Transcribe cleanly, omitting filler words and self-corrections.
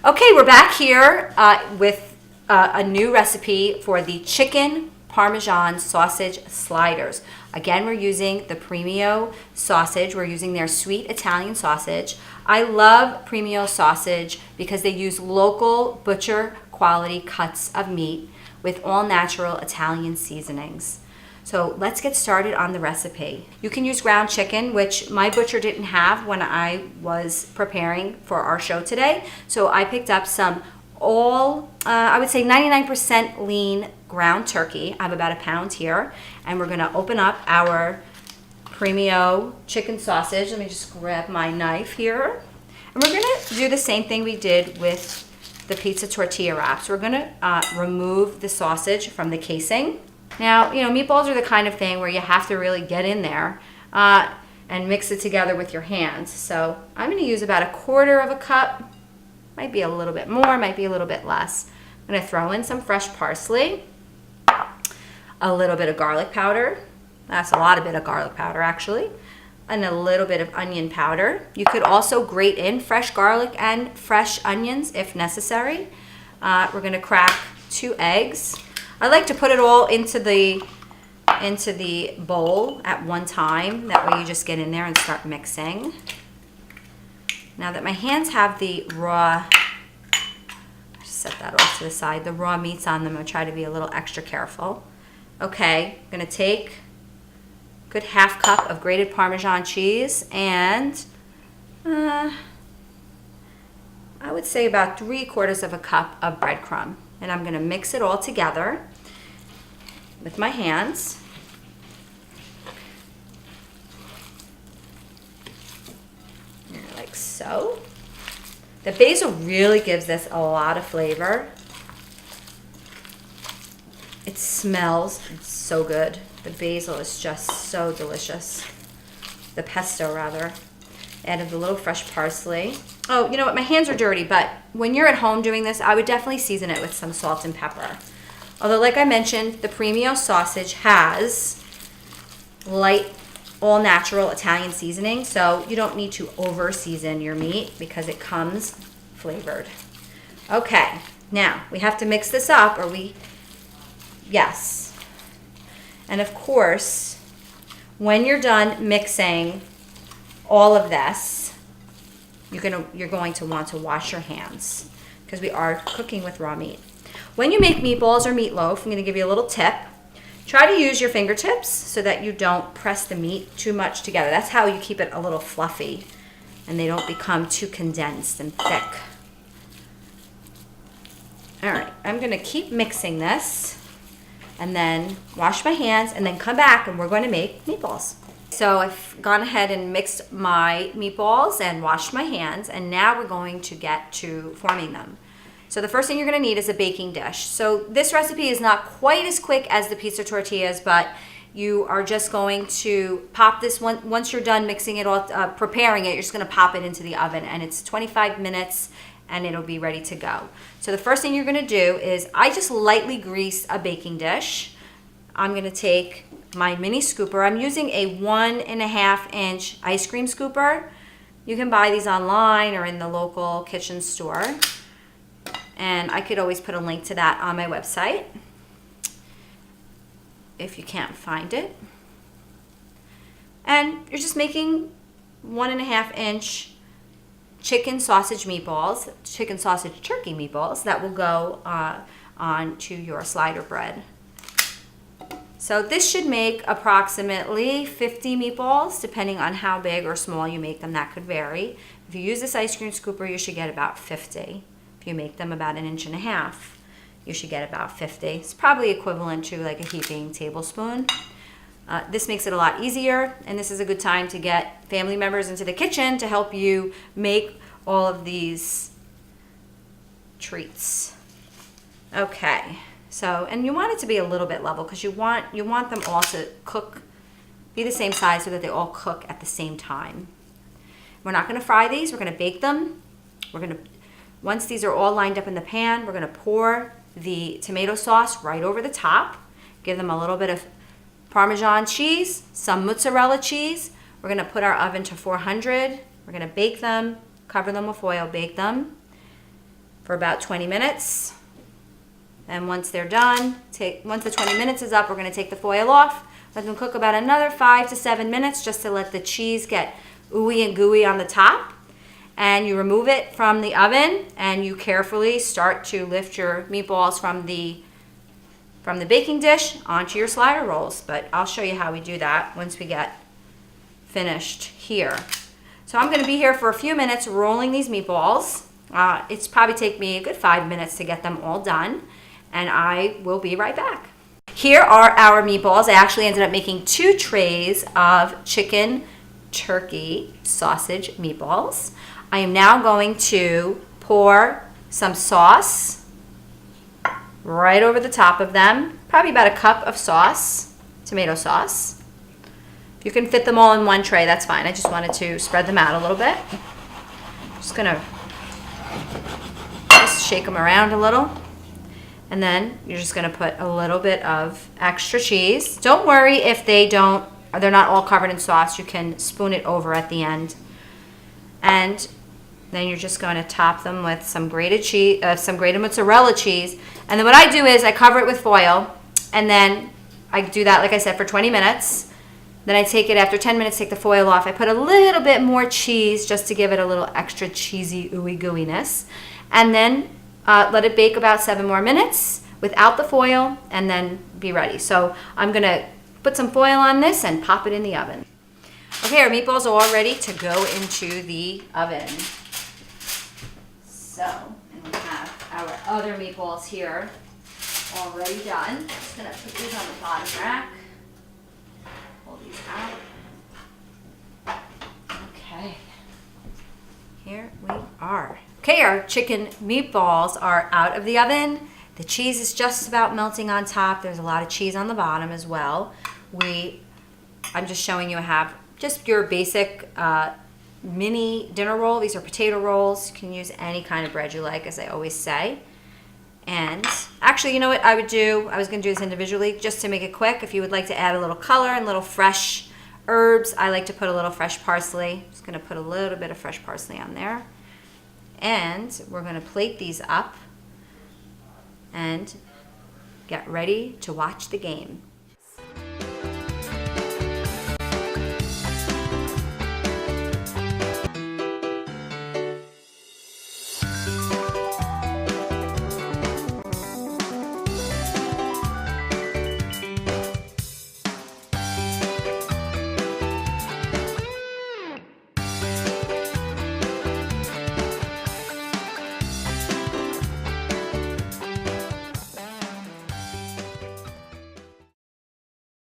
Okay, we're back here with a new recipe for the chicken Parmesan sausage sliders. Again, we're using the Premio sausage. We're using their sweet Italian sausage. I love Premio sausage because they use local butcher quality cuts of meat with all natural Italian seasonings. So let's get started on the recipe. You can use ground chicken, which my butcher didn't have when I was preparing for our show today. So I picked up some I would say 99% lean ground turkey. I have about a pound here. And we're gonna open up our Premio chicken sausage. Let me just grab my knife here. And we're gonna do the same thing we did with the pizza tortilla wraps. We're gonna remove the sausage from the casing. Now, you know, meatballs are the kind of thing where you have to really get in there and mix it together with your hands. So I'm going to use about 1/4 cup, might be a little bit more, might be a little bit less. I'm going to throw in some fresh parsley, a little bit of garlic powder. That's a bit of garlic powder actually, and a little bit of onion powder. You could also grate in fresh garlic and fresh onions if necessary. We're going to crack 2 eggs. I like to put it all into the bowl at one time. That way you just get in there and start mixing. Now that my hands have the raw, set that off to the side, the raw meats on them, I'll try to be a little extra careful. Okay, I'm gonna take a good 1/2 cup of grated Parmesan cheese and I would say about 3/4 cup of breadcrumb. And I'm gonna mix it all together with my hands. Like so. The basil really gives this a lot of flavor. It smells so good. The basil is just so delicious. The pesto rather. Added a little fresh parsley. Oh, you know what? My hands are dirty, but when you're at home doing this, I would definitely season it with some salt and pepper. Although, like I mentioned, the Premio sausage has light, all-natural Italian seasoning, so you don't need to over-season your meat because it comes flavored. Okay, now we have to mix this up, yes. And of course, when you're done mixing all of this, you're going to want to wash your hands because we are cooking with raw meat. When you make meatballs or meatloaf, I'm going to give you a little tip. Try to use your fingertips so that you don't press the meat too much together. That's how you keep it a little fluffy and they don't become too condensed and thick. All right, I'm going to keep mixing this and then wash my hands and then come back and we're going to make meatballs. So I've gone ahead and mixed my meatballs and washed my hands, and now we're going to get to forming them. So the first thing you're gonna need is a baking dish. So this recipe is not quite as quick as the pizza tortillas, but you are just going to pop this one, once you're done mixing it all, preparing it, you're just gonna pop it into the oven, and it's 25 minutes and it'll be ready to go. So the first thing you're gonna do is, I just lightly grease a baking dish. I'm gonna take my mini scooper. I'm using a 1.5 inch ice cream scooper. You can buy these online or in the local kitchen store. And I could always put a link to that on my website if you can't find it. And you're just making 1.5 inch chicken sausage meatballs, chicken sausage turkey meatballs that will go onto your slider bread. So this should make approximately 50 meatballs, depending on how big or small you make them. That could vary. If you use this ice cream scooper, you should get about 50. If you make them about 1.5 inches, you should get about 50. It's probably equivalent to like a heaping tablespoon. This makes it a lot easier, and this is a good time to get family members into the kitchen to help you make all of these treats. Okay. So, and you want it to be a little bit level because you want them all to cook, be the same size so that they all cook at the same time. We're not going to fry these. We're going to bake them. Once these are all lined up in the pan, we're going to pour the tomato sauce right over the top. Give them a little bit of Parmesan cheese, some mozzarella cheese. We're going to put our oven to 400. We're going to bake them, cover them with foil, bake them for about 20 minutes. And once they're done, once the 20 minutes is up, we're gonna take the foil off. Let them cook about another 5 to 7 minutes just to let the cheese get ooey and gooey on the top. And you remove it from the oven and you carefully start to lift your meatballs from the baking dish onto your slider rolls. But I'll show you how we do that once we get finished here. So I'm gonna be here for a few minutes rolling these meatballs. It's probably take me a good 5 minutes to get them all done, and I will be right back. Here are our meatballs. I actually ended up making 2 trays of chicken, turkey, sausage meatballs. I am now going to pour some sauce right over the top of them, probably about a cup of sauce, tomato sauce. If you can fit them all in one tray, that's fine. I just wanted to spread them out a little bit. Just gonna shake them around a little. And then you're just gonna put a little bit of extra cheese. Don't worry if they're not all covered in sauce. You can spoon it over at the end. And then you're just going to top them with some grated cheese, some grated mozzarella cheese. And then what I do is I cover it with foil, and then I do that, like I said, for 20 minutes. Then I take it after 10 minutes, take the foil off. I put a little bit more cheese just to give it a little extra cheesy ooey gooiness. And then let it bake about 7 more minutes without the foil, and then be ready. So I'm gonna put some foil on this and pop it in the oven. Okay, our meatballs are all ready to go into the oven. So, and we have our other meatballs here already done. Just gonna put these on the bottom rack. Pull these out. Okay, here we are. Okay, our chicken meatballs are out of the oven. The cheese is just about melting on top. There's a lot of cheese on the bottom as well. I'm just showing you I have just your basic mini dinner roll. These are potato rolls. You can use any kind of bread you like, as I always say. And actually, you know what I would do? I was gonna do this individually just to make it quick. If you would like to add a little color and little fresh herbs, I like to put a little fresh parsley. Just gonna put a little bit of fresh parsley on there. And we're gonna plate these up and get ready to watch the game.